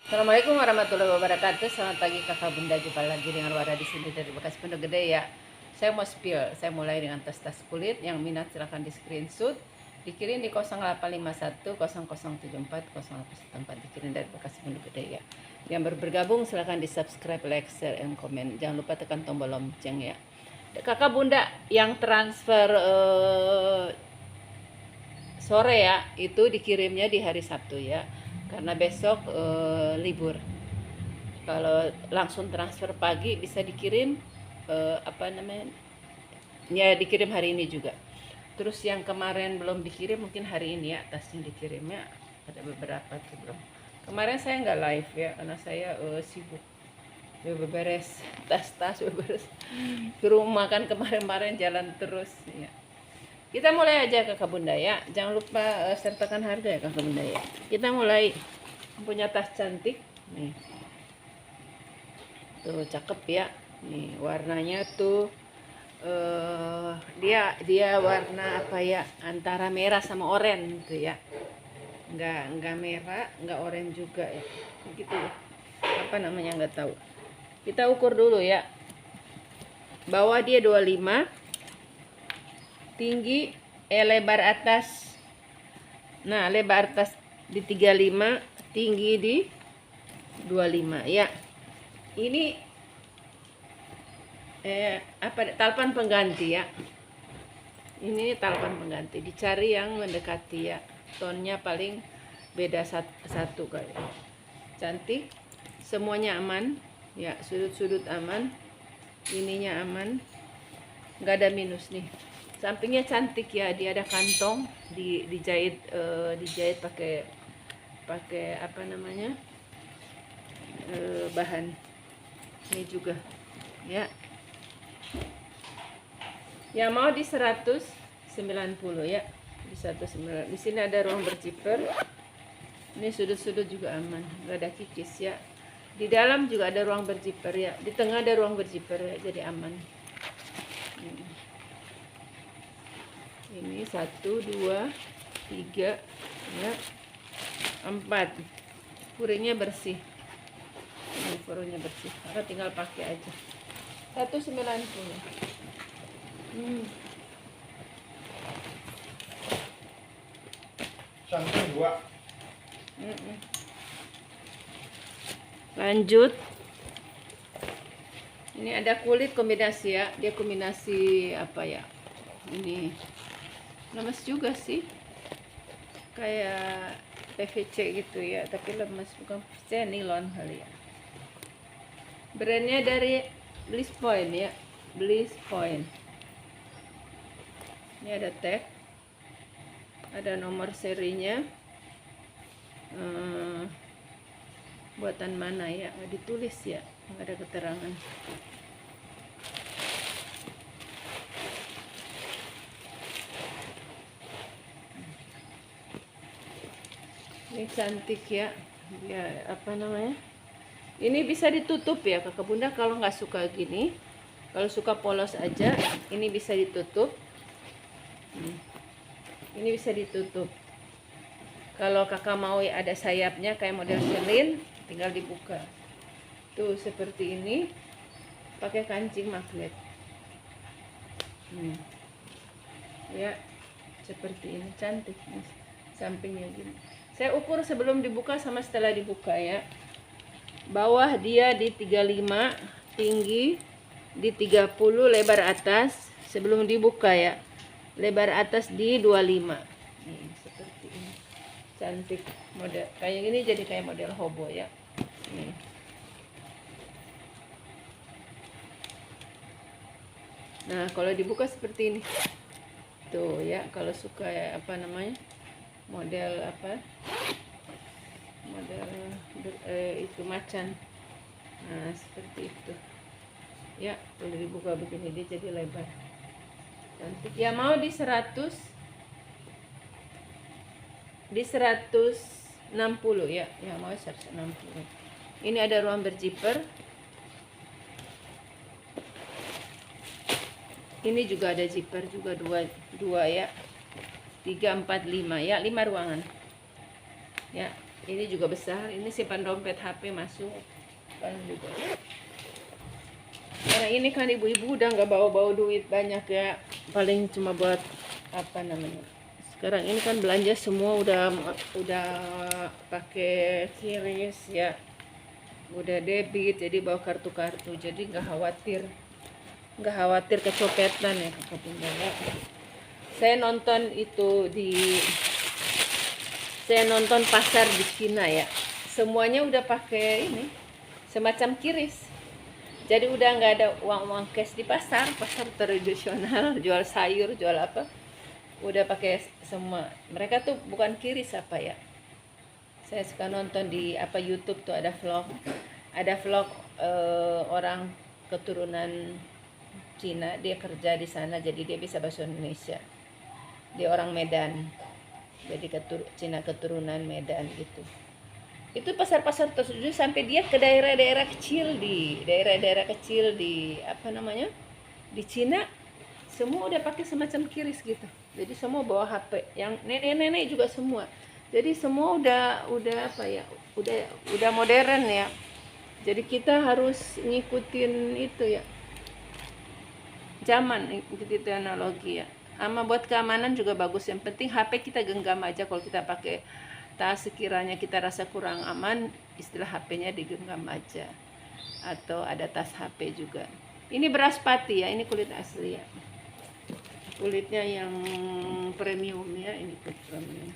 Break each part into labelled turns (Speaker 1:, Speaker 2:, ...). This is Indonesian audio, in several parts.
Speaker 1: Assalamualaikum warahmatullahi wabarakatuh. Selamat pagi kakak bunda, jumpa lagi dengan Wara di sini dari Bekasi Pondok Gede ya. Saya mau spill, saya mulai dengan tas-tas kulit. Yang minat silahkan di screenshot, dikirim di 0851 0074 084, dikirim dari Bekasi Pondok Gede ya. Yang baru bergabung silahkan di subscribe, like, share, and comment. Jangan lupa tekan tombol lonceng ya. Kakak bunda yang transfer sore ya, itu dikirimnya di hari Sabtu ya, karena besok libur. Kalau langsung transfer pagi bisa dikirim ya dikirim hari ini juga. Terus yang kemarin belum dikirim mungkin hari ini ya tasnya dikirimnya, ada beberapa tuh belum. Kemarin saya nggak live ya karena saya sibuk beberes tas-tas, beberes ke rumah kan, kemarin jalan terus ya. Kita mulai aja kakak bunda ya, jangan lupa sertakan harga ya kakak bunda ya. Kita mulai, punya tas cantik nih, tuh cakep ya, nih warnanya tuh dia warna apa ya, antara merah sama oranye gitu ya, nggak merah nggak oranye juga ya, gitu apa namanya nggak tahu. Kita ukur dulu ya, bawah dia 25, tinggi lebar atas, nah lebar atas di 35, tinggi di 25 ya. Ini talpan pengganti ya, ini talpan pengganti, dicari yang mendekati ya, tonnya paling beda satu kali. Cantik, semuanya aman ya, sudut-sudut aman, ininya aman, nggak ada minus nih. Sampingnya cantik ya, dia ada kantong, dijahit pakai apa namanya, bahan ini juga ya. Yang mau di 190 ya, di 190. Di sini ada ruang berzipper, ini sudut-sudut juga aman, nggak ada kikis ya. Di dalam juga ada ruang berzipper ya, di tengah ada ruang berzipper ya, jadi aman. Ini 1, 2, 3 ya, 4. Kuringnya bersih, ini kuringnya bersih, maka tinggal pakai aja. 190.
Speaker 2: Samping 2.
Speaker 1: Lanjut, ini ada kulit kombinasi ya, dia kombinasi apa ya, ini lemes juga sih, kayak PVC gitu ya, tapi lemes, bukan PVC, nilon kali ya. Brandnya dari Bliss Point ya, Bliss Point. Ini ada tag, ada nomor serinya, buatan mana ya, nggak ditulis ya, nggak ada keterangan. Ini cantik ya, ya apa namanya, ini bisa ditutup ya kakak bunda, kalau nggak suka gini, kalau suka polos aja, ini bisa ditutup. Ini bisa ditutup. Kalau kakak mau ya ada sayapnya kayak model selin, tinggal dibuka. Tuh seperti ini, pakai kancing magnet. Ya, seperti ini, cantik nih, sampingnya gini. Saya ukur sebelum dibuka sama setelah dibuka ya. Bawah dia di 35, tinggi di 30, lebar atas sebelum dibuka ya, lebar atas di 25. Nih, seperti ini, cantik, model kayak gini, jadi kayak model hobo ya. Nih. Nah kalau dibuka seperti ini tuh ya, kalau suka ya, apa namanya, model apa, model itu macan, nah seperti itu ya. Kalau dibuka begini dia jadi lebar, cantik ya. Mau di 160 ya, ya mau 160. Ini ada ruang berzipper, ini juga ada zipper juga, dua ya, 3, 4, 5 ya, 5 ruangan ya. Ini juga besar, ini simpan dompet HP masuk kan juga. Karena ini kan ibu-ibu udah nggak bawa-bawa duit banyak ya, paling cuma buat apa namanya. Sekarang ini kan belanja semua udah pakai QRIS ya, udah debit, jadi bawa kartu-kartu, jadi nggak khawatir kecopetan ya kakak bunda ya. Saya nonton pasar di Cina ya, semuanya udah pakai ini semacam QRIS. Jadi udah nggak ada uang cash di pasar tradisional, jual sayur, jual apa, udah pakai semua. Mereka tuh bukan QRIS apa ya. Saya suka nonton di YouTube tuh ada vlog orang keturunan Cina, dia kerja di sana jadi dia bisa bahasa Indonesia. Dia orang Medan. Jadi Cina keturunan Medan gitu. Itu pasar-pasar tersebut sampai dia ke daerah-daerah kecil di apa namanya, di Cina, semua udah pakai semacam QRIS gitu. Jadi semua bawa HP, yang nenek-nenek juga semua. Jadi semua udah apa ya, udah modern ya. Jadi kita harus ngikutin itu ya, zaman, ikuti teknologi ya. Ama buat keamanan juga bagus. Yang penting HP kita genggam aja. Kalau kita pakai tas, sekiranya kita rasa kurang aman, istilah HP-nya digenggam aja. Atau ada tas HP juga. Ini beras pati ya, ini kulit asli ya. Kulitnya yang premium ya, ini kulit premium.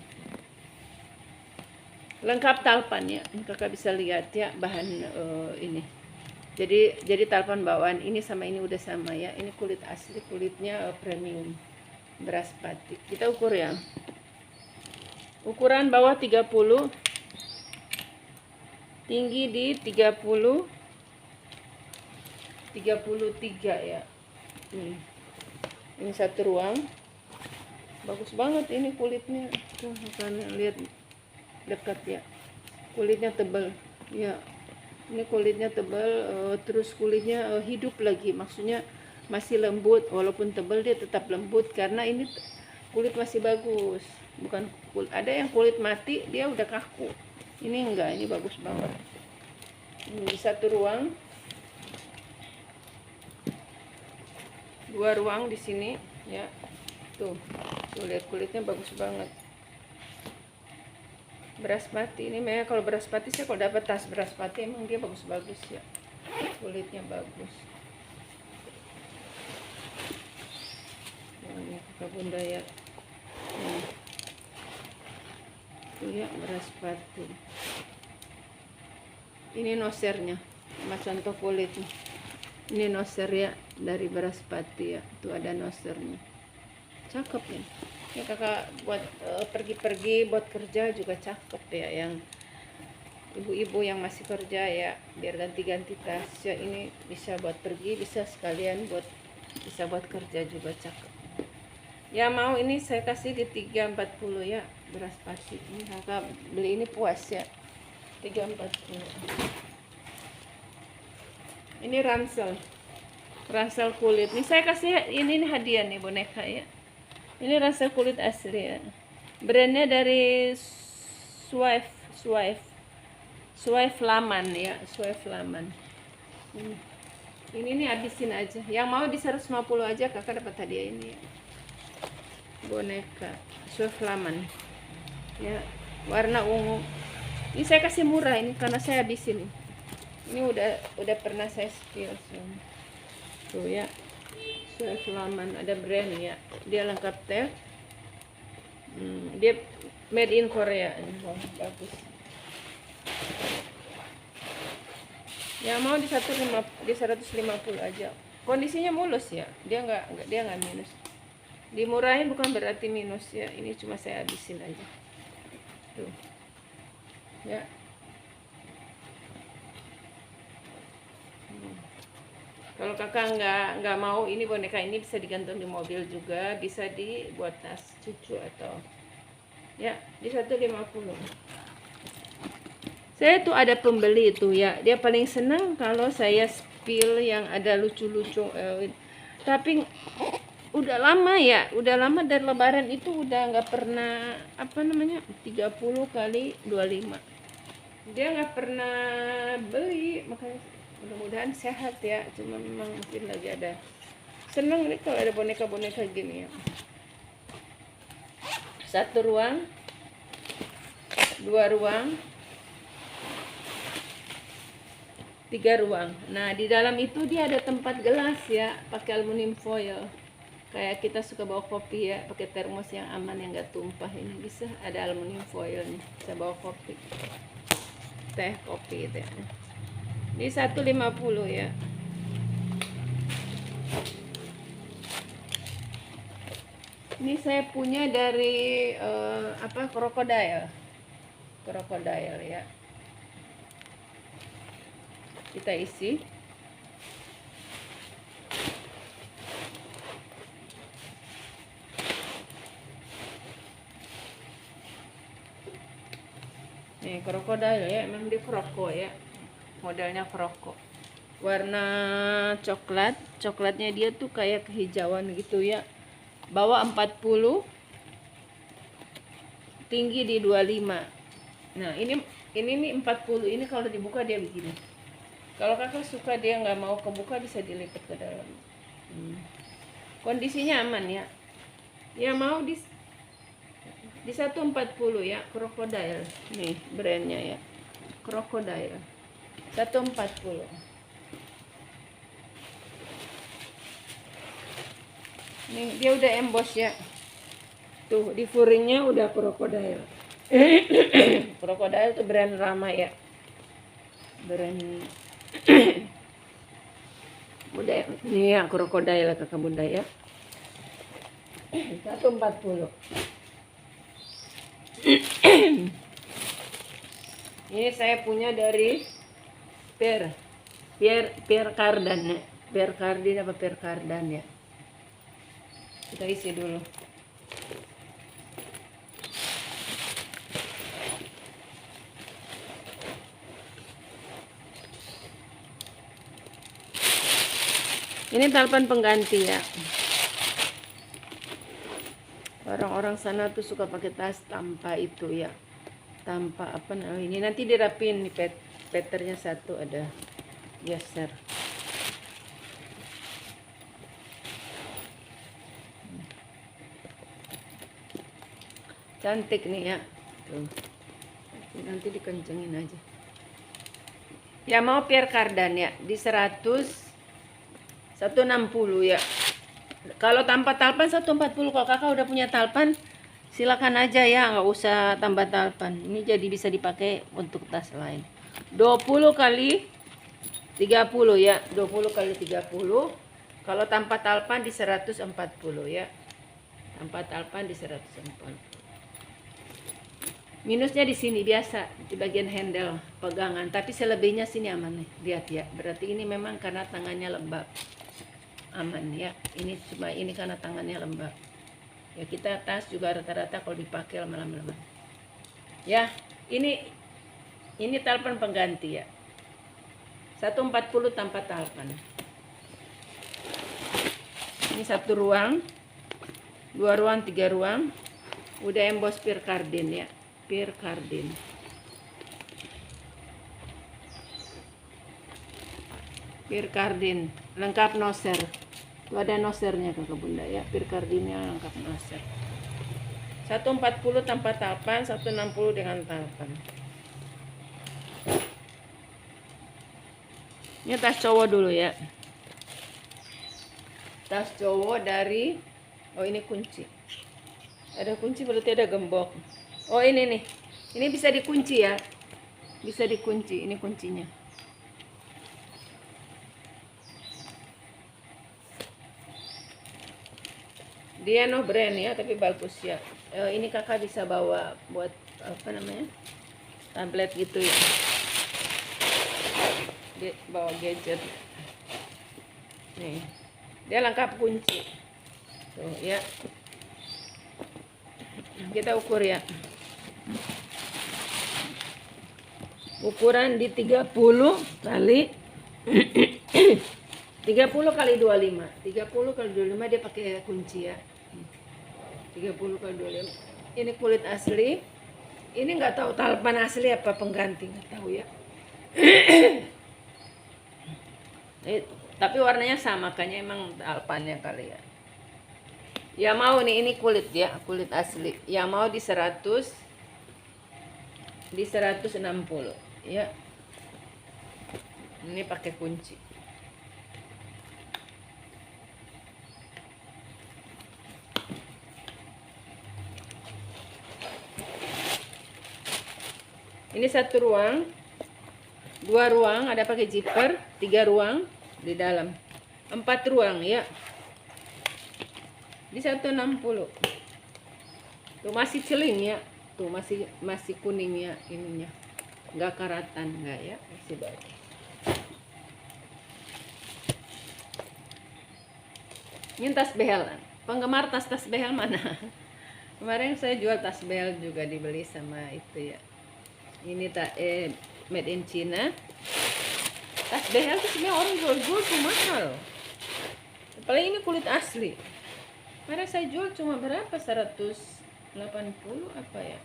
Speaker 1: Lengkap talpan ya, ini kakak bisa lihat ya bahan ini. Jadi talpan bawaan ini sama ini udah sama ya. Ini kulit asli, kulitnya premium. Beras pati. Kita ukur ya. Ukuran bawah 30, tinggi di 33 ya. Ini satu ruang. Bagus banget ini kulitnya. Tuh, kalian lihat dekat ya. Kulitnya tebal. Ya. Ini kulitnya tebal, terus kulitnya hidup lagi. Maksudnya masih lembut, walaupun tebal dia tetap lembut karena ini kulit masih bagus. Bukan ada yang kulit mati dia udah kaku, ini enggak, ini bagus banget. Ini satu ruang, 2 ruang di sini ya. Tuh lihat kulitnya bagus banget. Beras pati ini memang, kalau beras pati saya kalau dapat tas beras pati emang dia bagus-bagus ya, kulitnya bagus. Ini kakak bunda ya. Ya, beras pati. Ini nosernya, sama contoh kulitnya. Ini noser ya dari beras pati ya. Tuh ada nosernya. Cakep ya. Ya kakak buat pergi-pergi buat kerja juga cakep ya, yang ibu-ibu yang masih kerja ya, biar ganti-ganti tas ya. Ini bisa buat pergi, bisa sekalian bisa buat kerja juga cakep. Ya mau ini saya kasih di 340 ya, beras pati. Ini kakak beli ini puas ya, 340. Ini ransel kulit. Ini saya kasih ini hadiah nih, boneka ya. Ini ransel kulit asli ya. Brandnya dari Swift Laman ya, Swift Laman. Ini nih habisin aja. Yang mau di 150 aja kakak dapat hadiah ini ya. Boneka Swift Laman ya, warna ungu. Ini saya kasih murah ini karena saya habisin. Ini udah pernah saya spill tuh ya. Swift Laman ada brand ya, dia lengkap teh. Dia made in Korea. Bagus ya. Mau di 150 aja. Kondisinya mulus ya, dia nggak minus. Dimurahin bukan berarti minus ya, ini cuma saya habisin aja tuh ya. Kalau kakak nggak mau ini, boneka ini bisa digantung di mobil juga, bisa dibuat tas cucu atau ya di 150. Saya tuh ada pembeli itu ya, dia paling senang kalau saya spill yang ada lucu-lucu, tapi udah lama dari lebaran itu udah nggak pernah 30 kali 25. Dia nggak pernah beli, makanya mudah-mudahan sehat ya. Cuma memang mungkin lagi ada seneng nih kalau ada boneka-boneka gini ya. 1 ruang, 2 ruang, 3 ruang. Nah, di dalam itu dia ada tempat gelas ya, pakai aluminium foil. Kayak kita suka bawa kopi ya, pakai termos yang aman yang nggak tumpah. Ini bisa ada aluminium foil nih, bisa bawa kopi, teh, kopi teh. Ini 150 ya. Ini saya punya dari krokodil ya. Kita isi. Nih krokodil ya, memang dia kroko ya. Modelnya kroko. Warna coklat, coklatnya dia tuh kayak kehijauan gitu ya. Bawah 40, tinggi di 25. Nah, ini nih 40. Ini kalau dibuka dia begini. Kalau kakak suka dia nggak mau kebuka, bisa dilipat ke dalam. Kondisinya aman ya. Ya mau di 140 ya, krokodil. Nih brandnya ya, krokodil 140. Nih dia udah emboss ya. Tuh di furingnya udah krokodil. Krokodil tuh brand lama ya. Brand udah nih ya, krokodil kakak bunda ya. 140. Ini saya punya dari Pierre Cardin ya. Pierre Cardin apa Pierre Cardin ya. Kita isi dulu. Ini talpan pengganti ya. Orang-orang sana tuh suka pakai tas tanpa itu ya. Tanpa apa namanya. Ini nanti dirapin nih peternya satu ada geser. Cantik nih ya. Tuh. Nanti dikencengin aja. Ya mau Pierre Cardin ya di 160 ya. Kalau tanpa talpan 140. Kalau kakak udah punya talpan, silakan aja ya, nggak usah tambah talpan. Ini jadi bisa dipakai untuk tas lain. 20 kali 30 ya. 20 kali 30. Kalau tanpa talpan di 140 ya. Tanpa talpan di 140. Minusnya di sini biasa di bagian handle pegangan, tapi selebihnya sini aman nih. Lihat ya. Berarti ini memang karena tangannya lembab. Aman ya. Ini cuma ini karena tangannya lembab. Ya kita tas juga rata-rata kalau dipakai lama-lama. Ya, ini talpan pengganti ya. 140 tanpa talpan. Ini 1 ruang, 2 ruang, 3 ruang. Udah emboss Pierre Cardin ya. Pierre Cardin. Pierre Cardin lengkap noser. Itu ada nosernya kakak bunda ya. Pierre Cardinnya lengkap noser. 140 tanpa talpan, 160 dengan talpan. Ini tas cowok dulu ya. Tas cowok dari, oh ini kunci. Ada kunci berarti ada gembok. Oh ini nih. Ini bisa dikunci ya. Bisa dikunci, ini kuncinya. Dia no brand ya, tapi bagus ya. Ini kakak bisa bawa buat apa namanya? Tablet gitu ya. Dia bawa gadget. Nih. Dia lengkap kunci. Tuh ya. Kita ukur ya. Ukuran di 30 kali 30 kali 25. 30 kali 25 dia pakai kunci ya. 30 kali 25. Ini kulit asli. Ini nggak tahu talpan asli apa pengganti, nggak tahu ya. Tapi warnanya sama, kayaknya emang talpannya kali ya. Ya mau nih, ini kulit ya, kulit asli. Yang mau di 100, di 160 ya. Ini pakai kunci. Ini 1 ruang, 2 ruang, ada pakai zipper, 3 ruang di dalam, 4 ruang ya. Di 160. Tuh masih celing ya, tuh masih kuning ya ininya, nggak karatan nggak ya, masih bagus. Ini tas behel, penggemar tas behel mana? Kemarin saya jual tas behel juga, dibeli sama itu ya. Ini made in China. Tas behel tuh sebenarnya orang jual tuh mahal. Apalagi ini kulit asli. Kemarin saya jual cuma berapa? 180 apa ya?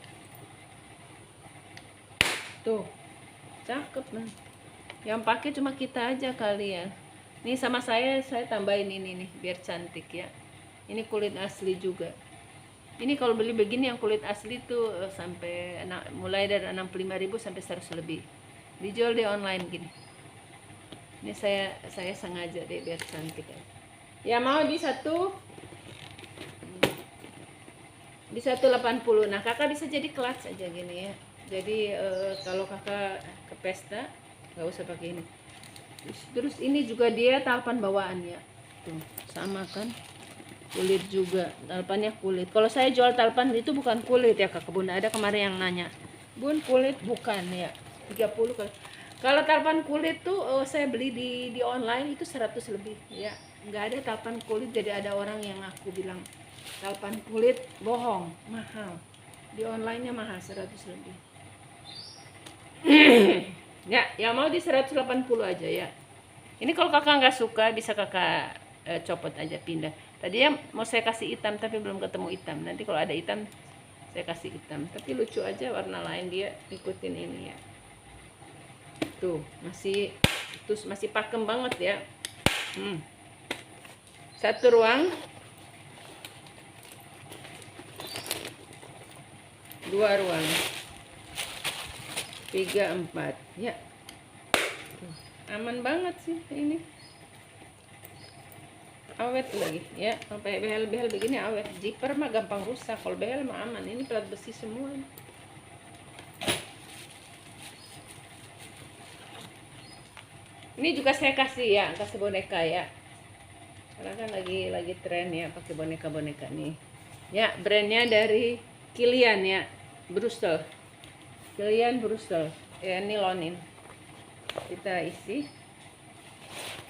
Speaker 1: Tuh, cakep man. Yang pakai cuma kita aja kali ya. Ini sama saya tambahin ini nih biar cantik ya. Ini kulit asli juga. Ini kalau beli begini yang kulit asli tuh sampai mulai dari 65.000 sampai 100 lebih. Dijual di online gini. Ini saya sengaja deh biar cantik ya. Ya mau di 180. Nah, kakak bisa jadi clutch aja gini ya. Jadi kalau kakak ke pesta nggak usah pakai ini. Terus ini juga dia talpan bawaan ya. Tuh, sama kan? Kulit juga, talpannya kulit. Kalau saya jual talpan itu bukan kulit ya Kak Bunda. Ada kemarin yang nanya, Bun kulit bukan ya, 30 kali. Kalau talpan kulit tuh saya beli di online itu 100 lebih ya. Nggak ada talpan kulit, jadi ada orang yang aku bilang talpan kulit bohong, mahal. Di online-nya mahal 100 lebih. Ya, yang mau di 180 aja ya. Ini kalau kakak nggak suka bisa kakak copot aja, pindah. Tadi ya mau saya kasih hitam tapi belum ketemu hitam. Nanti kalau ada hitam saya kasih hitam. Tapi lucu aja warna lain, dia ikutin ini ya. Tuh masih pakem banget ya. 1 ruang, 2 ruang, 3, 4 ya. Aman banget sih ini, awet lagi ya. Sampai behel-behel begini awet. Zipper mah gampang rusak, kalau behel mah aman. Ini plat besi semua. Ini juga saya kasih ya, kasih boneka ya. Karena kan lagi tren ya pakai boneka-boneka nih. Ya, brandnya dari Kilian ya, Brussels. Kilian Brussels. Ya, nilonin. Kita isi.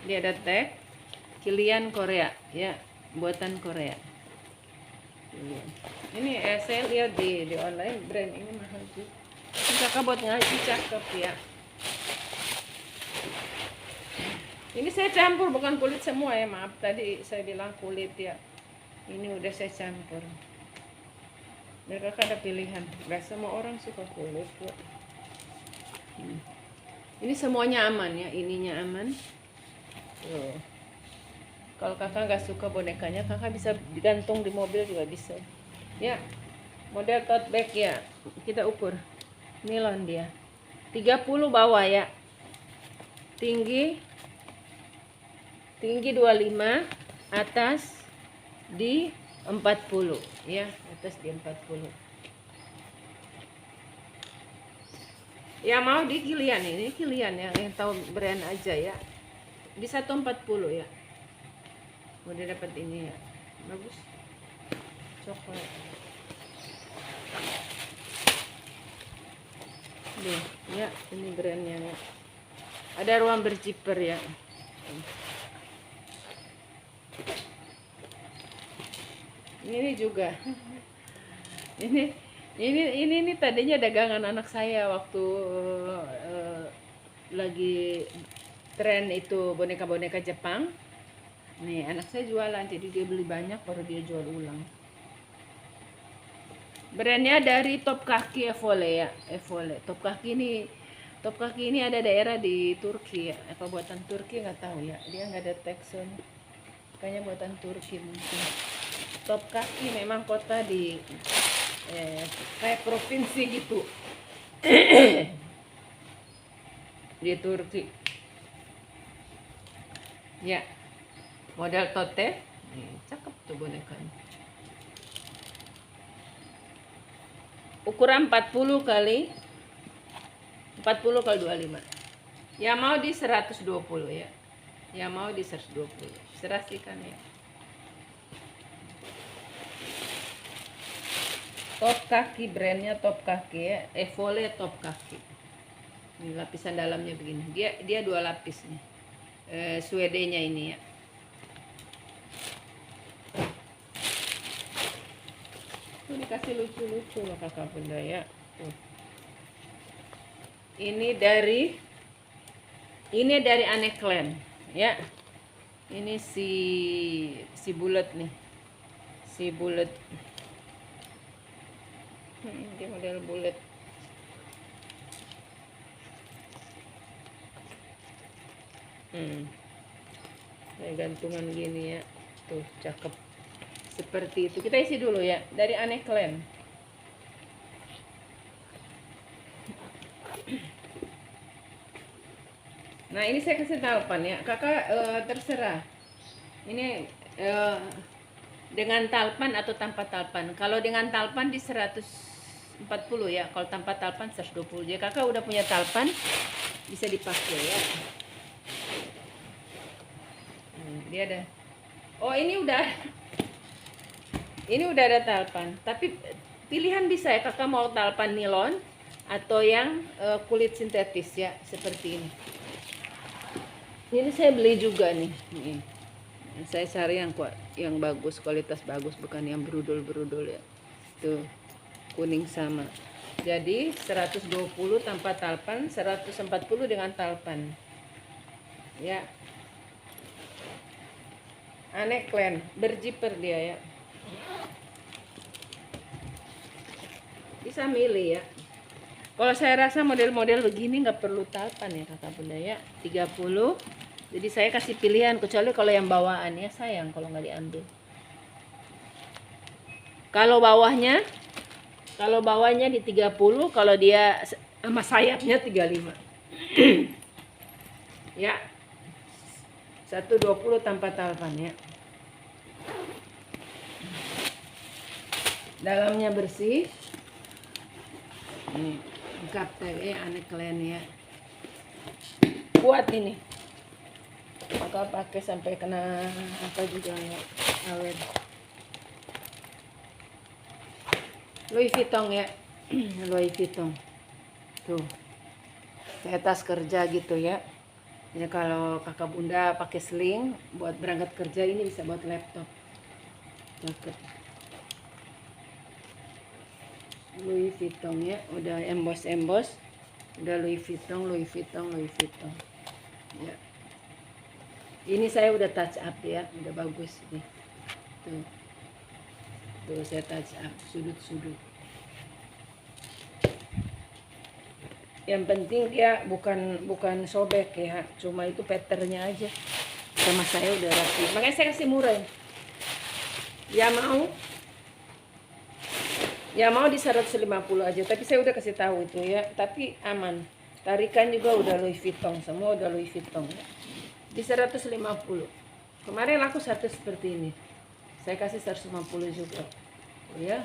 Speaker 1: Dia ada tag Kilian Korea ya, buatan Korea. Kilian. Ini saya lihat di online, brand ini mahal sih. Kakak buat ngaji cakep ya. Ini saya campur, bukan kulit semua ya, maaf. Tadi saya bilang kulit ya. Ini udah saya campur. Dan kakak ada pilihan. Gak semua orang suka kulit kok. Ini semuanya aman ya, ininya aman. Tuh. Kalau kakak nggak suka bonekanya, kakak bisa digantung di mobil juga bisa. Ya, model tote bag ya. Kita ukur. Nilon dia. 30 bawah ya. Tinggi 25, atas di 40 ya, atas di 40. Ya mau di Kilian, ini Kilian yang tahu brand aja ya. Di 140 ya. Udah dapat ini ya. Bagus. Coklat. Nih, ya, ini brandnya ya. Ada ruang berzipper ya. Ini juga. Ini tadinya dagangan anak saya waktu lagi tren itu boneka-boneka Jepang. Nih, anak saya jualan, jadi dia beli banyak baru dia jual ulang. Brandnya dari Top Kaki Evole ya, Evole. Top Kaki ini ada daerah di Turki ya. Apa buatan Turki nggak tahu ya. Dia nggak ada tekson. Kayaknya buatan Turki mungkin. Top Kaki memang kota di kayak provinsi gitu di Turki. Ya, model tote. Cakep tuh bonekanya. Ukuran 40 kali 25. Ya mau di 120 ya. Ya mau di 120. Serasikan ya. Top Kaki, brandnya Top Kaki ya. Evole Top Kaki. Ini lapisan dalamnya begini. Dia 2 lapis nih. Suede-nya ini ya. Tuh dikasih lucu-lucu loh kakak bunda ya. Tuh. Ini dari Aneklen ya. Ini si bulat nih. Si bulat. Ini model bulat. Kayak gantungan gini ya. Tuh cakep. Seperti itu. Kita isi dulu ya. Dari Aneklen. Nah ini saya kasih talpan ya. Kakak terserah. Ini dengan talpan atau tanpa talpan. Kalau dengan talpan di 140 ya. Kalau tanpa talpan 120. Jadi kakak udah punya talpan, bisa dipakai ya. Dia ada. Oh ini udah ada talpan. Tapi pilihan bisa ya. Kakak mau talpan nilon atau yang kulit sintetis ya. Seperti ini. Ini saya beli juga nih. Saya cari yang bagus, kualitas bagus, bukan yang berudul-berudul ya. Tuh, kuning sama. Jadi 120 tanpa talpan, 140 dengan talpan. Ya. Aneklen, berjiper dia ya. Bisa milih ya. Kalau saya rasa model-model begini nggak perlu talpan ya kakak bunda ya. 30. Jadi saya kasih pilihan, kecuali kalau yang bawaannya sayang kalau nggak diambil. Kalau bawahnya di 30, kalau dia sama sayapnya 35. Ya. 120 tanpa talpan ya. Dalamnya bersih. Nih, lengkap Aneklen ya. Kuat ini. Maka pakai sampai kena apa juga ya, awet. Louis Vuitton ya. Louis Vuitton. Tuh. Kayak tas kerja gitu ya. Ya kalau kakak bunda pakai sling buat berangkat kerja, ini bisa buat laptop. Cakep. Louis Vuitton ya, udah emboss. Udah Louis Vuitton. Ya. Ini saya udah touch up ya, udah bagus nih. Tuh saya touch up sudut-sudut. Yang penting dia bukan sobek ya, cuma itu patternnya aja. Sama saya udah rapi. Makanya saya kasih murah. Ya mau di 150 aja, tapi saya udah kasih tahu itu ya, tapi aman. Tarikan juga udah Louis Vuitton, semua udah Louis Vuitton ya. Di 150. Kemarin aku satu seperti ini. Saya kasih 150 juga. Oh ya,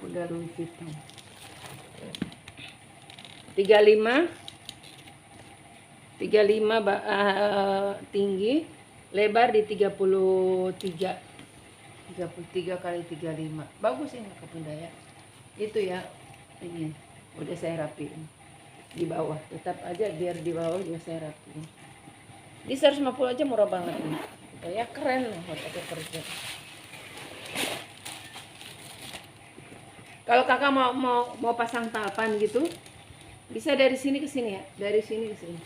Speaker 1: udah Louis Vuitton. 35 tinggi, lebar di 33 kali 35. Bagus ini kakak bunda ya. Itu ya, ini udah saya rapiin di bawah. Tetap aja biar di bawah juga saya rapiin. Di 150 aja murah banget nih. Ya keren loh buat aku kerja. Kalau kakak mau pasang talpan gitu, bisa dari sini ke sini ya, dari sini ke sini.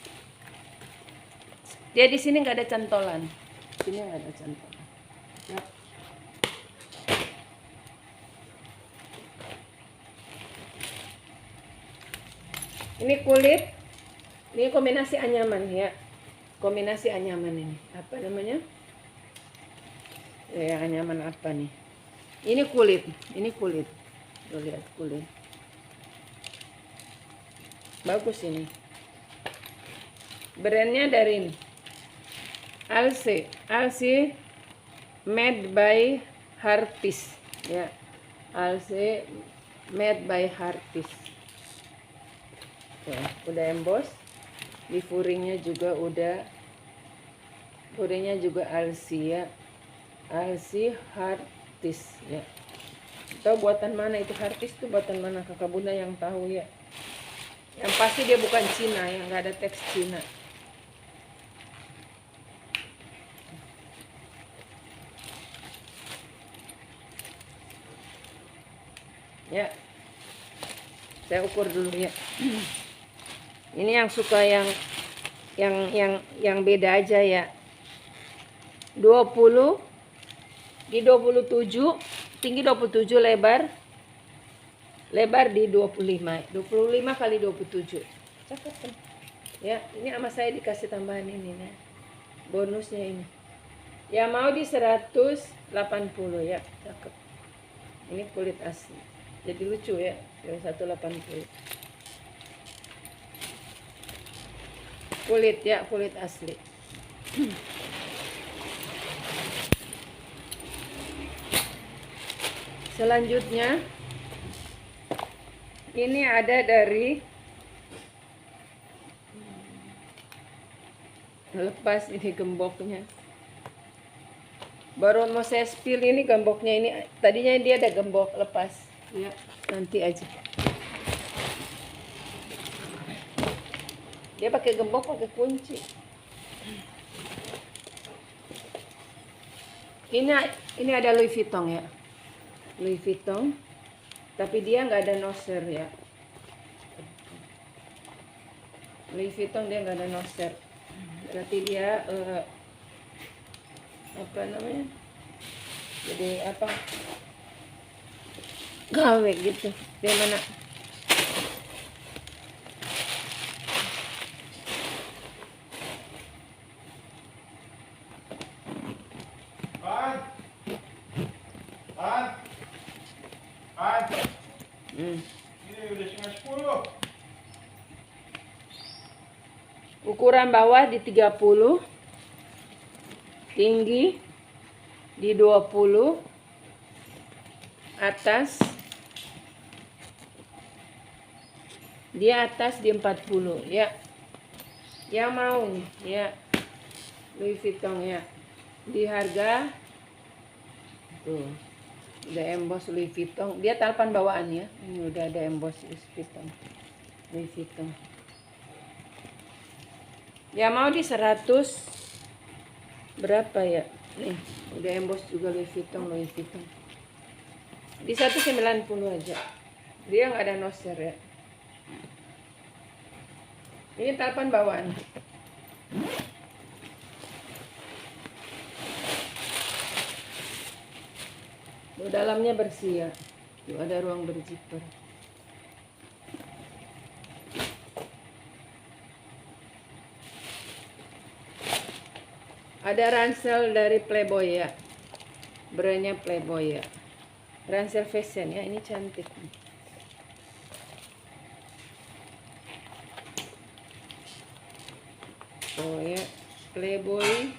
Speaker 1: Dia di sini nggak ada cantolan, sini nggak ada cantolan. Ya. Ini kulit, ini kombinasi anyaman ya. Kombinasi anyaman ini. Apa namanya? Ya, anyaman apa nih? Ini kulit. Tuh, lihat kulit. Bagus ini. Brandnya dari ini. Alsi made by Hearties ya. Alsi made by Hearties. Udah emboss. Di furingnya juga udah. Furingnya juga Alsi ya. Alsi Hearties ya. Tahu buatan mana itu Hearties itu buatan mana? Kakak bunda yang tahu ya. Yang pasti dia bukan Cina ya, nggak ada teks Cina. Ya, saya ukur dulu ya. Ini yang suka yang beda aja ya. 20 di 27, tinggi 27, lebar di 25 kali 27. Cakep kan? Ya, ini sama saya dikasih tambahan ini ya. Bonusnya ini. Ya mau di 180 ya, cakep. Ini kulit asli. Jadi lucu ya, dari 180. Kulit ya, kulit asli. Selanjutnya ini ada dari lepas ini gemboknya. Baru mau saya spill ini gemboknya ini. Tadinya dia ada gembok lepas. Ya, nanti aja. Dia pakai gembok, pakai kunci. Ini ada Louis Vuitton ya. Louis Vuitton. Tapi dia nggak ada noser ya. Louis Vuitton dia nggak ada noser. Berarti dia apa namanya? Jadi apa? Gawe gitu. Dia mana?
Speaker 2: Ini udah setengah 10.
Speaker 1: Ukuran bawah di 30, tinggi di 20, atas di 40 ya. Yang mau ya Louis Vuitton ya. Di harga tuh udah emboss Louis Vuitton. Dia talpan bawaan ya. Ini udah ada emboss Louis Vuitton. Louis Vuitton. Ya mau di 100 berapa ya? Nih, udah emboss juga Louis Vuitton. Di 190 aja. Dia nggak ada noser ya. Ini talpan bawaan. Dalamnya bersih ya. Tuh ada ruang berzipper. Ada ransel dari Playboy ya. Brandnya Playboy ya. Ransel fashion ya, ini cantik. Oh ya, Playboy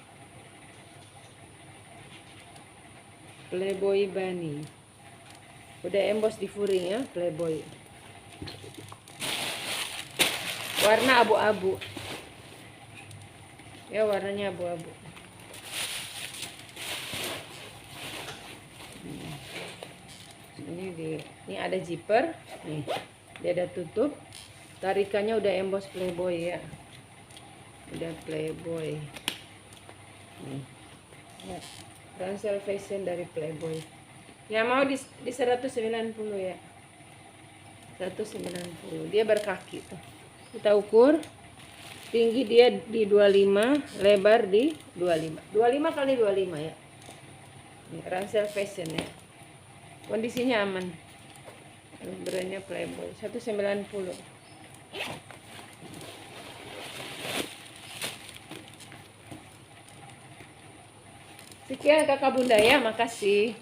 Speaker 1: Bunny. Udah emboss di furing ya, Playboy. Warna abu-abu. Ya, warnanya abu-abu. Ini ada zipper. Nih, dia ada tutup. Tarikannya udah emboss Playboy ya. Udah Playboy. Nih. Ya. Ransel fashion dari Playboy. Ya mau di 190 ya. 190. Dia berkaki tuh. Kita ukur. Tinggi dia di 25, lebar di 25. 25 kali 25 ya. Ini ransel fashion ya. Kondisinya aman. Brandnya Playboy 190. Sekian kakak bunda ya, makasih.